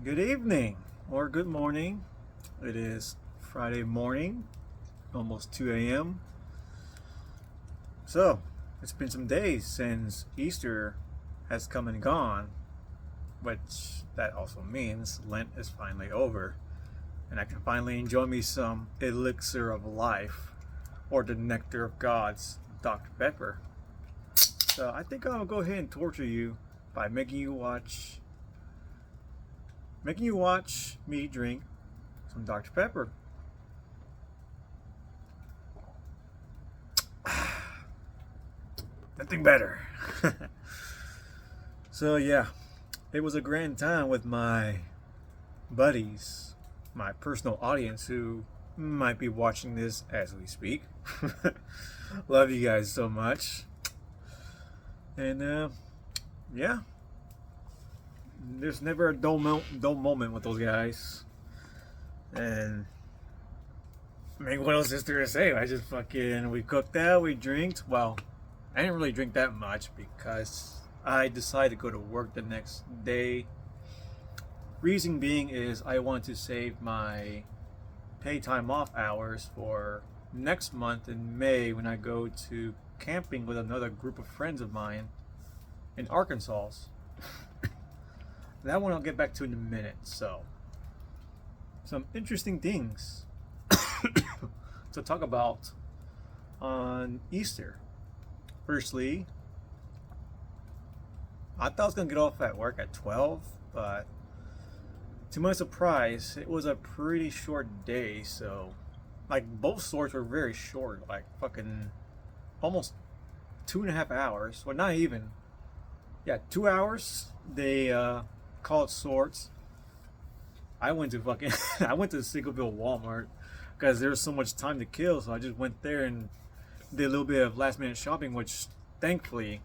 Good evening or good morning. It is Friday morning, almost 2 a.m. So, it's been some days since Easter has come and gone, which that also means Lent is finally over, and I can finally enjoy me some elixir of life, or the nectar of God's Dr. Pepper. So, I think I'll go ahead and torture you by making you watch me drink some Dr. Pepper. Nothing better. So yeah, it was a grand time with my buddies, my personal audience who might be watching this as we speak. Love you guys so much. And yeah, there's never a dull moment with those guys. And I mean, what else is there to say? We cooked out, we drinked. Well, I didn't really drink that much because I decided to go to work the next day. Reason being is I want to save my pay time off hours for next month in May when I go to camping with another group of friends of mine in Arkansas. That one I'll get back to in a minute. So, some interesting things to talk about on Easter. Firstly, I thought I was going to get off at work at 12, but to my surprise, it was a pretty short day. So, like, both sorts were very short, like fucking almost 2.5 hours. Well, not even. Yeah, 2 hours. They call it sorts. I went to the Sickleville Walmart because there was so much time to kill, so I just went there and did a little bit of last minute shopping, which thankfully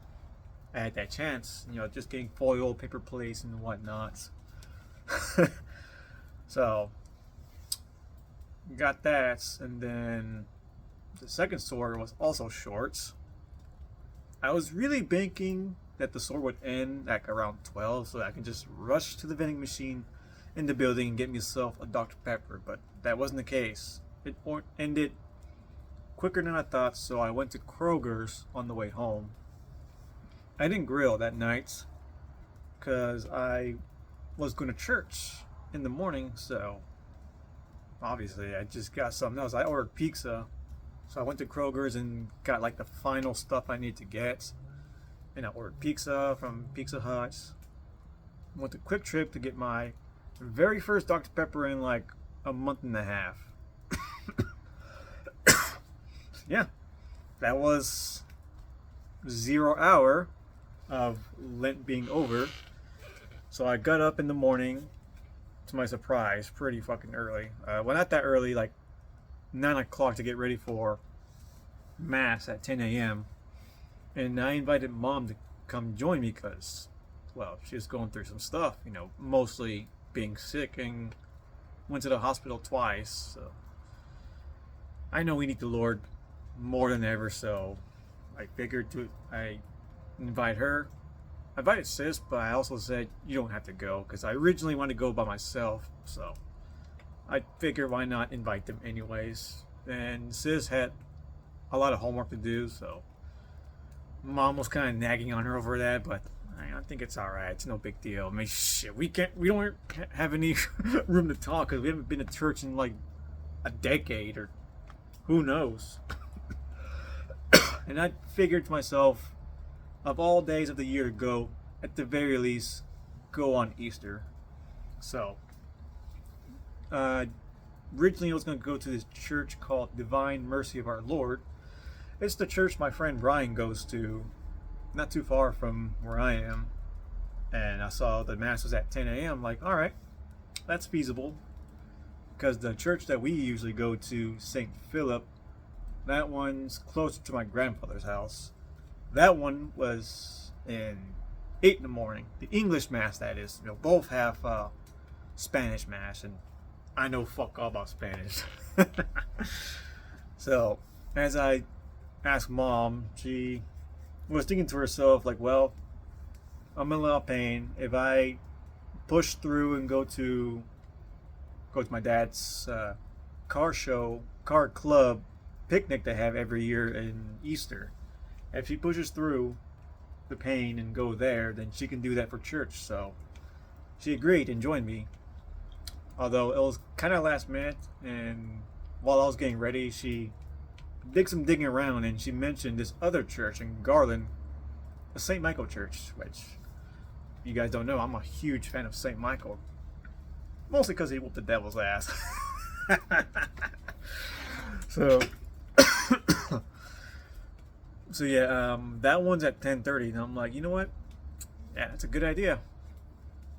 I had that chance, just getting foil, paper plates, and whatnot. So, got that, and then the second store was also shorts. I was really banking that the store would end like around 12 so I can just rush to the vending machine in the building and get myself a Dr. Pepper, but that wasn't the case. It ended quicker than I thought, so I went to Kroger's on the way home. I didn't grill that night because I was going to church in the morning, so obviously I just got something else. I ordered pizza, so I went to Kroger's and got like the final stuff I need to get. And I ordered pizza from Pizza Hut. Went to Quick Trip to get my very first Dr. Pepper in like a month and a half. Yeah, that was 0 hour of Lent being over. So I got up in the morning, to my surprise, pretty fucking early. Well, not that early, like 9 o'clock to get ready for Mass at 10 a.m. And I invited Mom to come join me because, well, she was going through some stuff, mostly being sick, and went to the hospital twice. So I know we need the Lord more than ever, so I figured I invite her. I invited Sis, but I also said you don't have to go because I originally wanted to go by myself. So I figured why not invite them anyways. And Sis had a lot of homework to do, so Mom was kind of nagging on her over that, but I think it's all right. It's no big deal. I mean, shit, we don't have any room to talk because we haven't been to church in like a decade or who knows. And I figured to myself, of all days of the year to go, at the very least, go on Easter. So, originally I was going to go to this church called Divine Mercy of Our Lord. It's the church my friend Brian goes to, not too far from where I am. And I saw the Mass was at 10 a.m. Like, all right, that's feasible. Because the church that we usually go to, St. Philip, that one's closer to my grandfather's house. That one was in 8 in the morning. The English Mass, that is. Both have Spanish Mass, and I know fuck all about Spanish. So, as I asked Mom, she was thinking to herself, like, well, I'm in a lot of pain. If I push through and go to my dad's car club picnic they have every year in Easter. If she pushes through the pain and go there, then she can do that for church. So she agreed and joined me. Although it was kind of last minute, and while I was getting ready, she did some digging around and she mentioned this other church in Garland, a St. Michael church, which if you guys don't know, I'm a huge fan of St. Michael. Mostly because he whooped the devil's ass. So yeah, that one's at 10:30, and I'm like, you know what? Yeah, that's a good idea.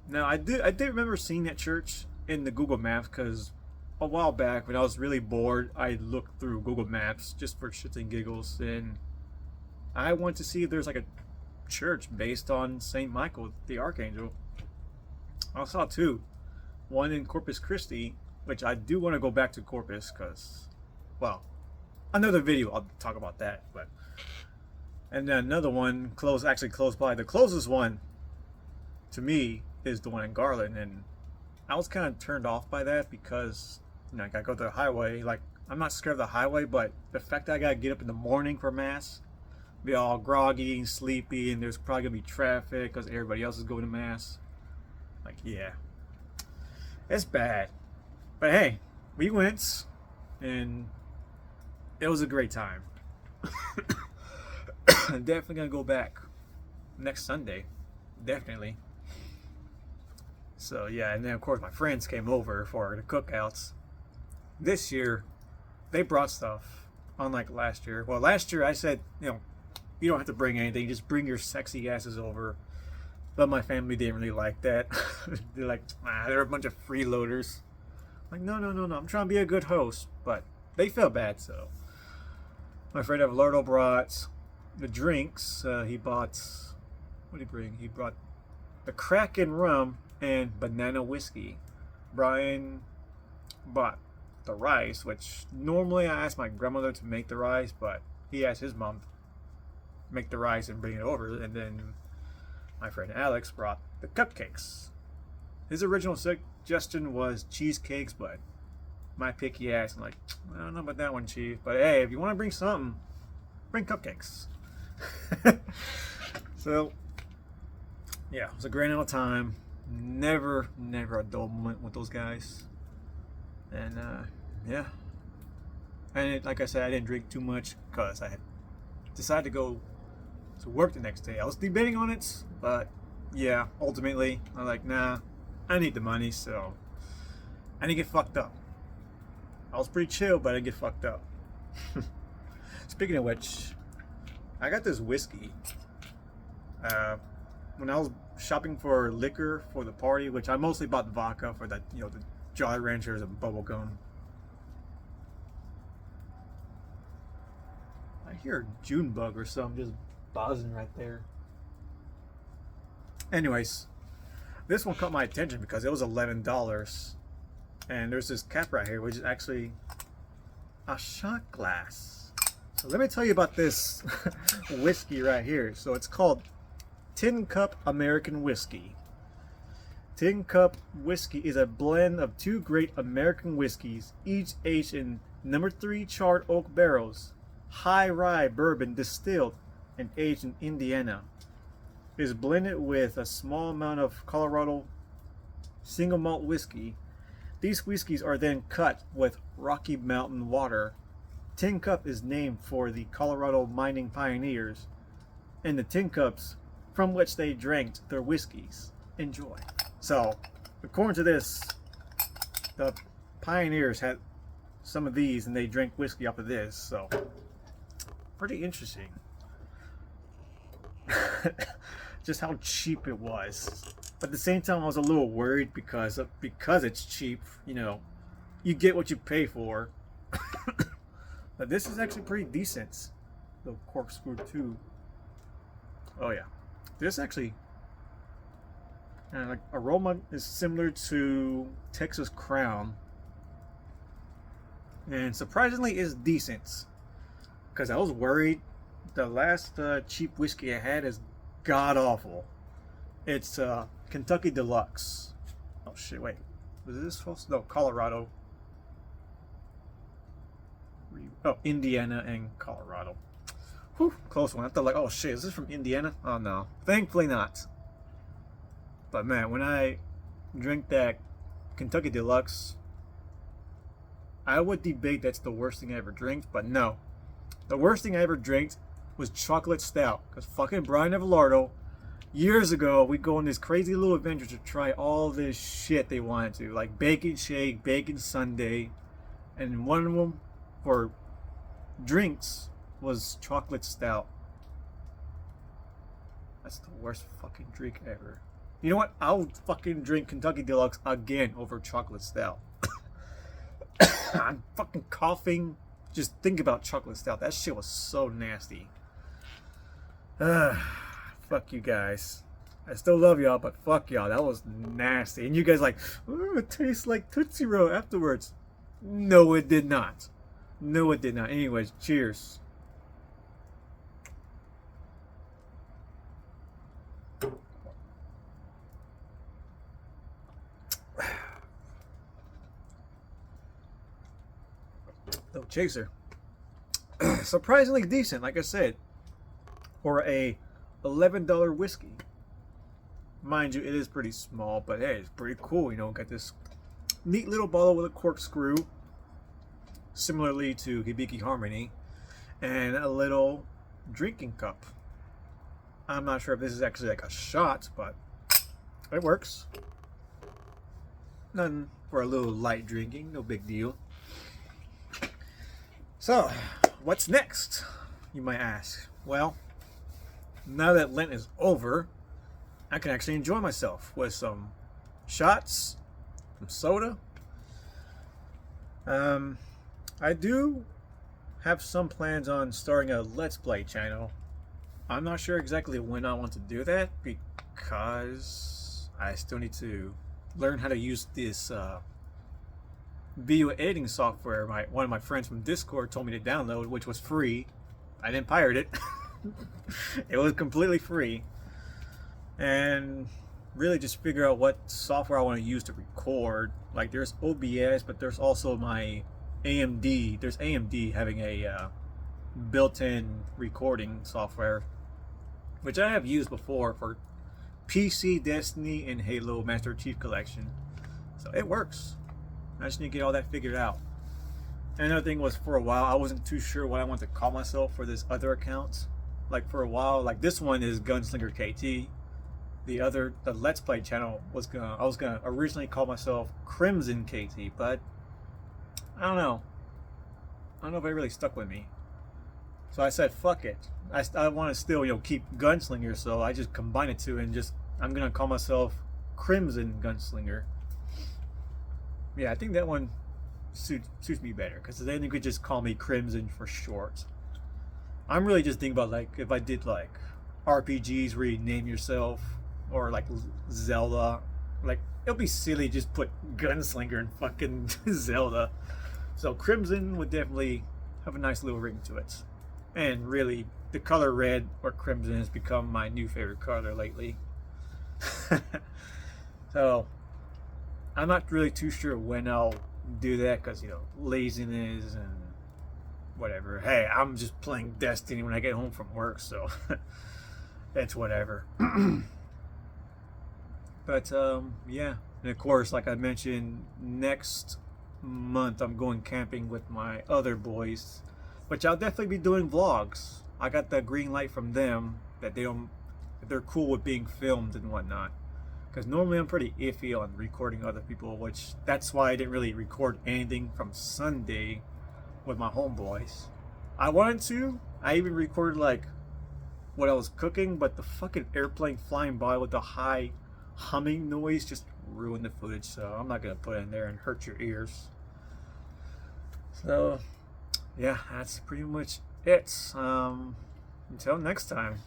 Now I did remember seeing that church in the Google Maps because a while back when I was really bored, I looked through Google Maps just for shits and giggles, and I wanted to see if there's like a church based on Saint Michael the Archangel. I saw two, one in Corpus Christi, which I do want to go back to Corpus because, well, another video I'll talk about that, but. And then another one close by. The closest one to me is the one in Garland, and I was kind of turned off by that because, you know, I gotta go to the highway. Like, I'm not scared of the highway, but the fact that I gotta get up in the morning for mass, be all groggy and sleepy, and there's probably gonna be traffic because everybody else is going to mass. Like, yeah, it's bad. But hey, we went, and it was a great time. I'm definitely gonna go back next Sunday, definitely. So yeah, and then of course my friends came over for the cookouts. This year, they brought stuff, unlike last year. Well, last year I said, you know, you don't have to bring anything, just bring your sexy asses over. But my family didn't really like that. They're like, they're a bunch of freeloaders. I'm like, no, I'm trying to be a good host, but they felt bad, so. My friend Everlardo brought the drinks. He bought, what did he bring? He brought the Kraken rum and banana whiskey. Brian bought the rice, which normally I ask my grandmother to make the rice, but he asked his mom to make the rice and bring it over. And then my friend Alex brought the cupcakes. His original suggestion was cheesecakes, but my picky ass, I'm like, I don't know about that one, Chief. But hey, if you want to bring something, bring cupcakes. So, yeah, it was a great amount of time. Never a dull moment with those guys. And yeah, and like I said, I didn't drink too much because I had decided to go to work the next day. I was debating on it, but yeah, ultimately I'm like, nah, I need the money, so I didn't get fucked up. I was pretty chill, but I didn't get fucked up. Speaking of which, I got this whiskey. When I was shopping for liquor for the party, which I mostly bought vodka for that, you know, the Jolly Ranchers and bubblegum. I hear a June bug or something just buzzing right there. Anyways, this one caught my attention because it was $11. And there's this cap right here, which is actually a shot glass. So let me tell you about this whiskey right here. So it's called Tin Cup American Whiskey. Tin Cup Whiskey is a blend of two great American whiskeys, each aged in No. 3 charred oak barrels, high rye bourbon distilled and aged in Indiana. It is blended with a small amount of Colorado single malt whiskey. These whiskeys are then cut with Rocky Mountain water. Tin Cup is named for the Colorado mining pioneers and the tin cups from which they drank their whiskeys. Enjoy. So, according to this, the pioneers had some of these and they drank whiskey off of this, so pretty interesting. Just how cheap it was. But at the same time, I was a little worried because it's cheap, you know, you get what you pay for. But this is actually pretty decent. The corkscrew too. Oh yeah, this actually, like, aroma is similar to Texas Crown, and surprisingly is decent. Because I was worried. The last cheap whiskey I had is god awful. It's Kentucky Deluxe. Oh shit! Wait, was this supposed to? No, Colorado. Oh, Indiana and Colorado. Whew, close one. I thought like, oh shit, is this from Indiana? Oh no, thankfully not. But man, when I drink that Kentucky Deluxe, I would debate that's the worst thing I ever drank, but no. The worst thing I ever drank was chocolate stout. Because fucking Brian Evalardo, years ago, we'd go on this crazy little adventure to try all this shit they wanted to. Like bacon shake, bacon sundae. And one of them for drinks was chocolate stout. That's the worst fucking drink ever. You know what? I'll fucking drink Kentucky Deluxe again over chocolate stout. I'm fucking coughing. Just think about chocolate stout. That shit was so nasty. Fuck you guys. I still love y'all, but fuck y'all. That was nasty. And you guys like, oh, it tastes like Tootsie Roll afterwards. No, it did not. No, it did not. Anyways, cheers. No chaser. Surprisingly decent, like I said, for a $11 whiskey. Mind you, it is pretty small, but hey, it's pretty cool. You know, got this neat little bottle with a corkscrew, similarly to Hibiki Harmony, and a little drinking cup. I'm not sure if this is actually like a shot, but it works. Nothing for a little light drinking, no big deal. So, what's next, you might ask? Well, now that Lent is over, I can actually enjoy myself with some shots, some soda. I do have some plans on starting a Let's Play channel. I'm not sure exactly when I want to do that because I still need to learn how to use this video editing software one of my friends from Discord told me to download, which was free. I didn't pirate it. It was completely free. And really just figure out what software I want to use to record. Like there's OBS, but there's also my AMD. There's AMD having a built-in recording software, which I have used before for PC, Destiny, and Halo Master Chief Collection. So it works. I just need to get all that figured out. And another thing was, for a while I wasn't too sure what I wanted to call myself for this other account. Like for a while, like this one is Gunslinger KT. The Let's Play channel I was gonna originally call myself Crimson KT, but I don't know if it really stuck with me. So I said fuck it. I want to still, you know, keep Gunslinger, so I just combined it two and I'm gonna call myself Crimson Gunslinger. Yeah, I think that one suits me better, because then you could just call me Crimson for short. I'm really just thinking about like if I did like RPGs where you name yourself, or like Zelda, like it'll be silly just put Gunslinger and fucking Zelda. So Crimson would definitely have a nice little ring to it. And really, the color red or crimson has become my new favorite color lately. So I'm not really too sure when I'll do that, because, you know, laziness and whatever. Hey, I'm just playing Destiny when I get home from work, so it's whatever. But yeah, and of course, like I mentioned, next month I'm going camping with my other boys, which I'll definitely be doing vlogs. I got the green light from them that they're cool with being filmed and whatnot. Because normally I'm pretty iffy on recording other people, which that's why I didn't really record anything from Sunday with my homeboys. I wanted to. I even recorded like what I was cooking, but the fucking airplane flying by with the high humming noise just ruined the footage, so I'm not gonna put it in there and hurt your ears. So yeah, that's pretty much it. Until next time.